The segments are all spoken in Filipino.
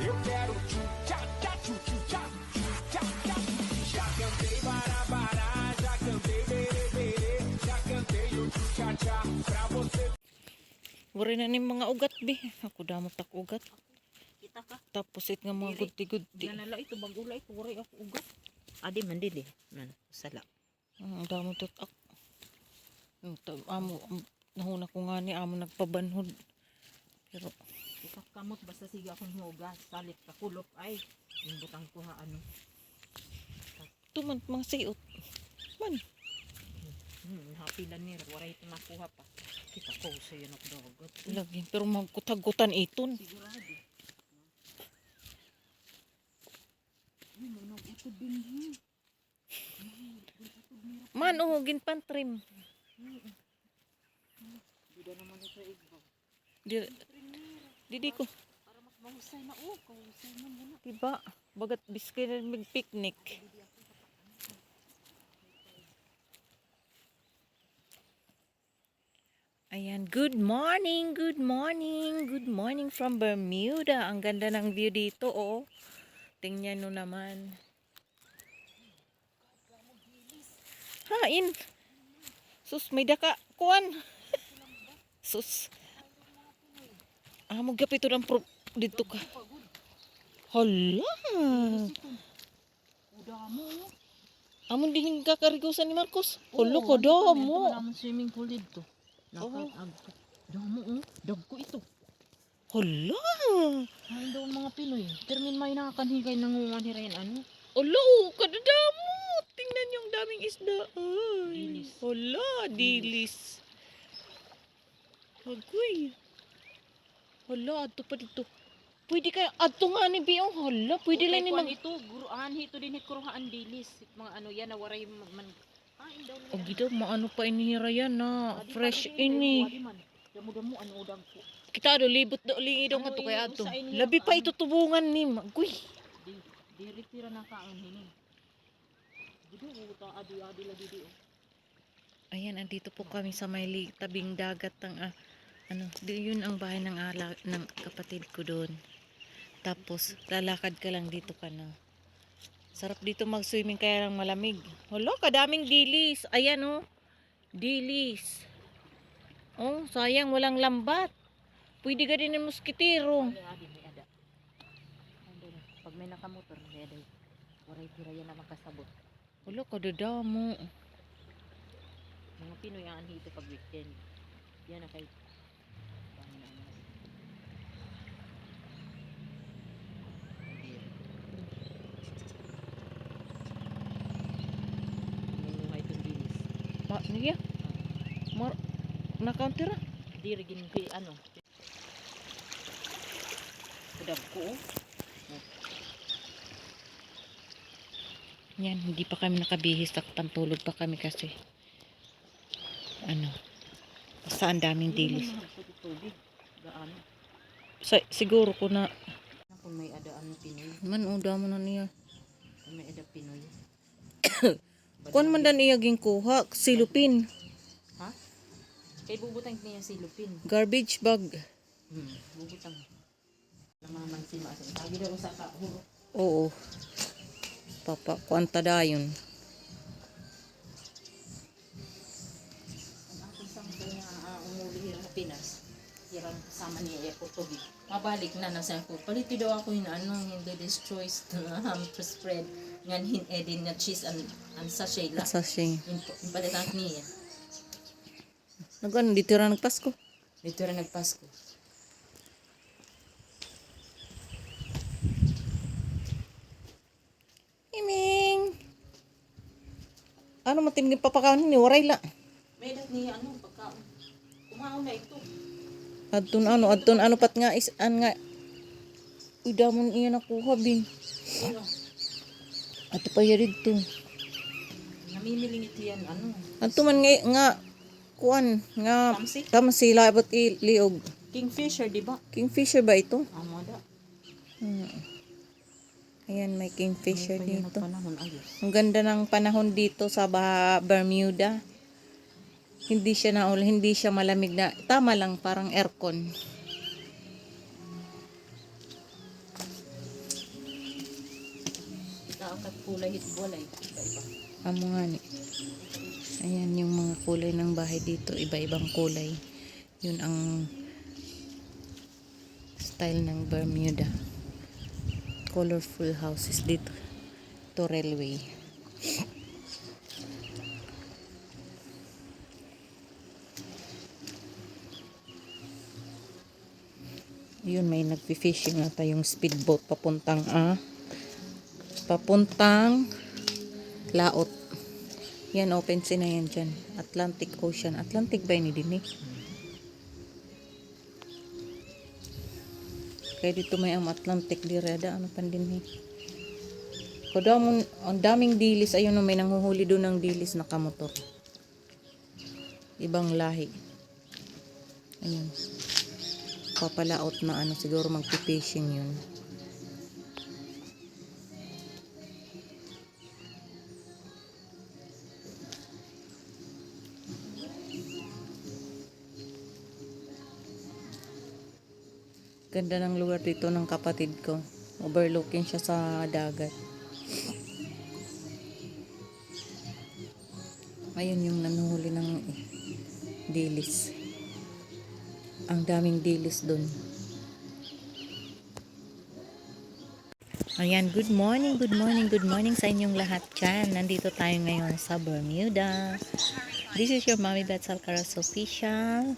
Eu quero tchu-tchá-tchá, tchu-tchu-tchá, tchu-tchá-tchá. Já cantei bará-bará, já cantei berê-berê, já cantei o tchu-tchá-tchá pra você. Wari na ni mga ugat be. Ako damot tak ugat. Kita ka. Tapos it nga mga Dili. gudti-gudti. Diyan nala ito bagula ito wari ako ugat. Adi man dili. Nan sala. Ang damot at ak. Amo nahuna ko nga ni amo nagpabanhod. Pero Ikakamot basta sige akong hugas. Salit ka kulop ay. Yung butang ko ha ano. tuman mga sayot. Man. Happy lang nila. Waray ito nakuha pa. Kita ko sa yan ako dagat. Lagi. Pero magkutag-gutan iton. Sigurado. Ay, manang ito din. Man, uhugin pan trim. Bida naman ito igbaw. Didi ko. Para mas mahusay na kahusay na muna. Diba? Bagat biskay na mag-picnic. Ayan, good morning, good morning, good morning from Bermuda. Ang ganda ng view dito, oh. Tingnan nyo naman. Hain. Sus, may daka. Kuan. Sus. Magap ito ng dito ka. Hala. Uda mo. Amon din kakarigusan ni Marcos. Hala ko damo. Ito naman swimming pool dito. Damo dagko ito. Hala. Hain daw ang mga Pinoy. Termin may nakakanhigay nangungan hirayan ano. Hala, kadadamo. Tingnan yung daming isda. Ay. Dilis. Hala, dilis. Agoy. Hala, ato pa dito. Pwede kaya, ato nga ni Biong. Hala, pwede lang ni mag... ito, guruan ito din kuruhaan dilis. Mga ano yan, nawaray man. Hain daw O gito, maano pa inihira yan na. Fresh ini. Damo-damo, ano udang po. Kita do, libot do, lingi daw nga to kaya ato. Labi pa ito tubungan ni. Agoy. Di retira na kaon hinin. Dido, uta, adi-adi lagi di. Ayan, andito po kami sa may tabing dagat ng yun ang bahay ng kapatid ko doon. Tapos lalakad ka lang dito ka na. Sarap dito mag-swimming kaya lang malamig. Hala, kadaming dilis. Ayan oh. Dilis. Oh, sayang walang lambat. Pwede ka din ng muskitero. Adi, may ada. Pag may nakamotor, may ada. Waray tira yan na makasabot. Hala, kadadamo. Mga Pinoy ang dito pag weekend. Yan na kay Niya. Nakaunter ah. di rigin ano. Kudag ko. Yan, hindi pa kami nakabihis. Pantulog pa kami kasi saan daming dilis. Gaano. Siguro ko na Kung may adaan Pinoy. man damo na niya. Kung may ada Pinoy. Kuan man dan iyaging kuha, silupin. Ha? Kay bubutang niya si Lupin. Garbage bag. Bubutang. Namaman si Masin. Sabi daw sa kahuro. Oo. Papa, kuanta dayon. Ang aking sangkay nga umuli hirang Pinas. Hirang kasama niya Portugi. Mabalik na sa ako. Paliti daw ako yung hindi destroys to spread. Ngan hin edin nga cheese and sachet la. Sashay. Yung palitan niya. Nagano dito ra nagpasko. Dito rin nagpasko. Iming. Ano matin ni papakaon ni waray la. May dat niya pagkaon. Kumaon na ito. Adton pat nga nga udamon iya nakuha bing. Ato pa yari dito. Namimiling ito yan Adto man nga kuan nga Kamsi? kamsi labot iliog. Kingfisher, di ba? Kingfisher ba ito? Amo da. Ayan, may kingfisher May dito. panahon ayos. Ang ganda ng panahon dito sa Bermuda. Hindi siya malamig na. Tama lang, parang aircon. akat kulay hitbolay. Iba-iba. Amo nga ni. Ayan yung mga kulay ng bahay dito. Iba-ibang kulay. Yun ang style ng Bermuda. Colorful houses dito. To railway. Yun, may nagfi-fishing ata yung speedboat papuntang laot. Yan, open sea na yan dyan. Atlantic Ocean. Atlantic ba yun din eh? Kaya dito may Atlantic dirada. Ano pan din eh? Kada mo, ang daming dilis. Ayun, may nanghuhuli doon ng dilis na kamotor. Ibang lahi. Ayun. Papalaot na ano, siguro magpi-fishing yun. Ganda ng lugar dito ng kapatid ko. Overlooking siya sa dagat. Ayun yung nanuhuli ng dilis. Ang daming dilis dun. Ayan, good morning sa inyong lahat dyan. Nandito tayo ngayon sa Bermuda. This is your Mommy Beth Salcaros Official.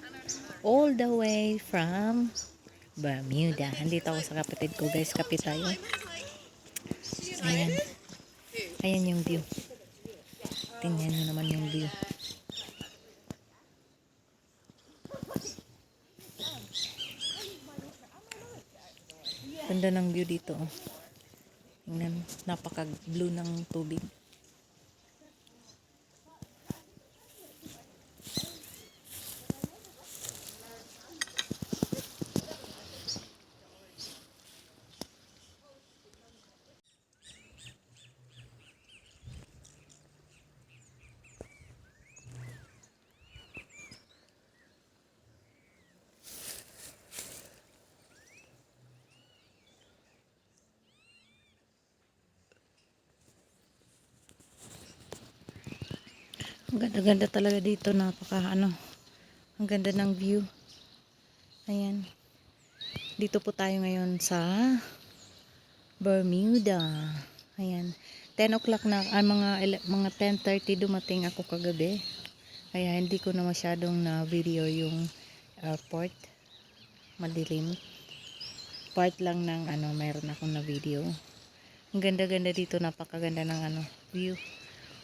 All the way from Bermuda. Nandito ako sa kapatid ko, guys. Kapit tayo. Ayan. Ayan yung view. Tingnan nyo naman yung view. Ganda ng view dito. Oh. Tingnan, napaka-blue ng tubig. Ang ganda-ganda talaga dito, ang ganda ng view. Ayan. Dito po tayo ngayon sa Bermuda. Ayan. 10 o'clock na, mga 10:30 dumating ako kagabi. Kaya hindi ko na masyadong na video yung airport. Madilim. Part lang ng mayroon akong na video. Ang ganda-ganda dito, napakaganda ng view.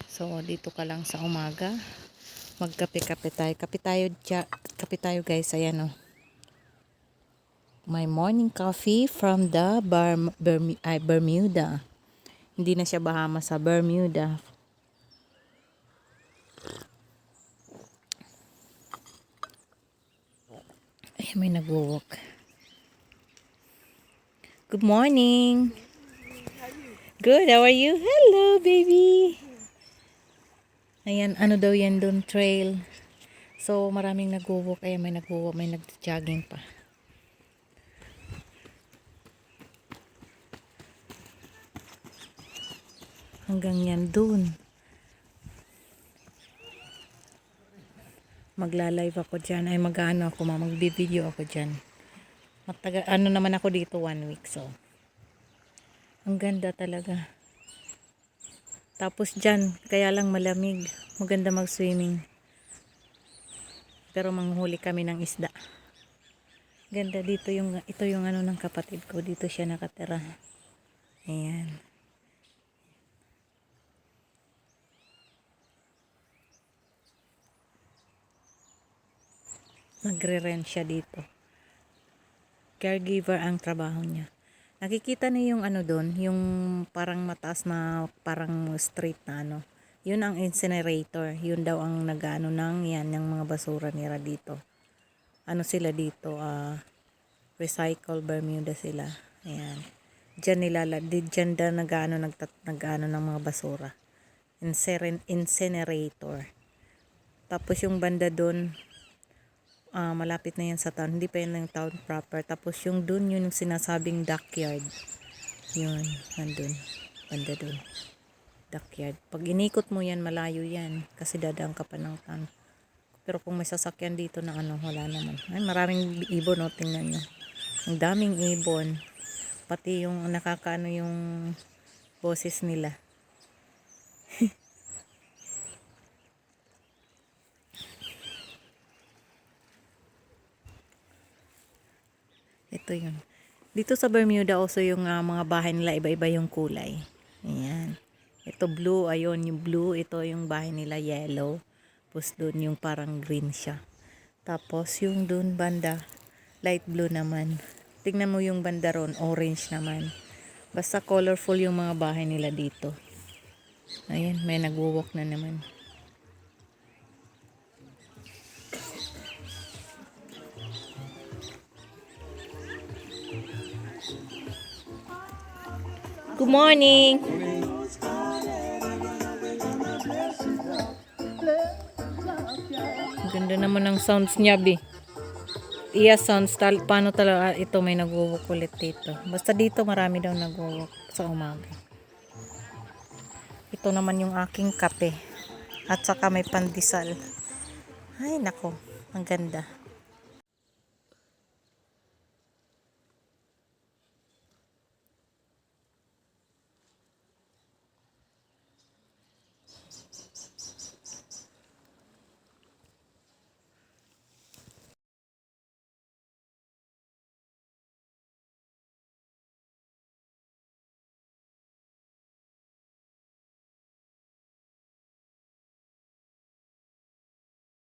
So, dito ka lang sa umaga. Magkape-kape tayo. Kape tayo guys. Ayan o. My morning coffee from the Bermuda. Hindi na siya Bahamas, sa Bermuda. Ay, may nag-walk. Good morning. Good, how are you? Hello, baby. Ayan, ano daw yan doon, trail. So, maraming nag-walk. Ayan, may nag-walk, may nag-jogging pa. Hanggang yan doon. Magla-live ako dyan. Ay, magbi-video ako dyan. Naman ako dito 1 week. So, ang ganda talaga. Tapos dyan, kaya lang malamig. Maganda mag-swimming. Pero manghuli kami ng isda. Ganda dito ito yung ng kapatid ko. Dito siya nakatira. Ayan. Nagre-rent siya dito. Caregiver ang trabaho niya. Nakikita niyo yung doon, yung parang mataas na parang street na Yun ang incinerator. Yun daw ang nag-ano ng mga basura nila dito. Sila dito, Recycle Bermuda sila. Ayan. Diyan daw nag-ano ng mga basura. Incinerator. Tapos yung banda doon, malapit na yan sa town. Hindi pa yan ng town proper. Tapos yung dun, yun yung sinasabing dockyard. Yun, nandun. banda doon. Backyard. Pag inikot mo yan, malayo yan. Kasi dadaan ka pa ng tan. Pero kung may sasakyan dito na ano, wala naman. Ay, maraming ibon, no? Tingnan nyo. Ang daming ibon. Pati yung nakakaano yung boses nila. Ito yun. Dito sa Bermuda also yung mga bahay nila iba-iba yung kulay. Ayan. Ito blue, ayun yung blue. Ito yung bahay nila yellow. Tapos doon yung parang green siya. Tapos yung doon banda, light blue naman. Tingnan mo yung banda ron, orange naman. Basta colorful yung mga bahay nila dito. Ayan, may nagwo-walk na naman. Good morning! Ang ganda naman ng sounds niya, Bi. Iya sounds, paano talaga ito may nagwo-walk ulit dito. Basta dito marami daw nagwo-walk sa umaga. Ito naman yung aking kape. At saka may pandesal. Ay, nako. Ang ganda.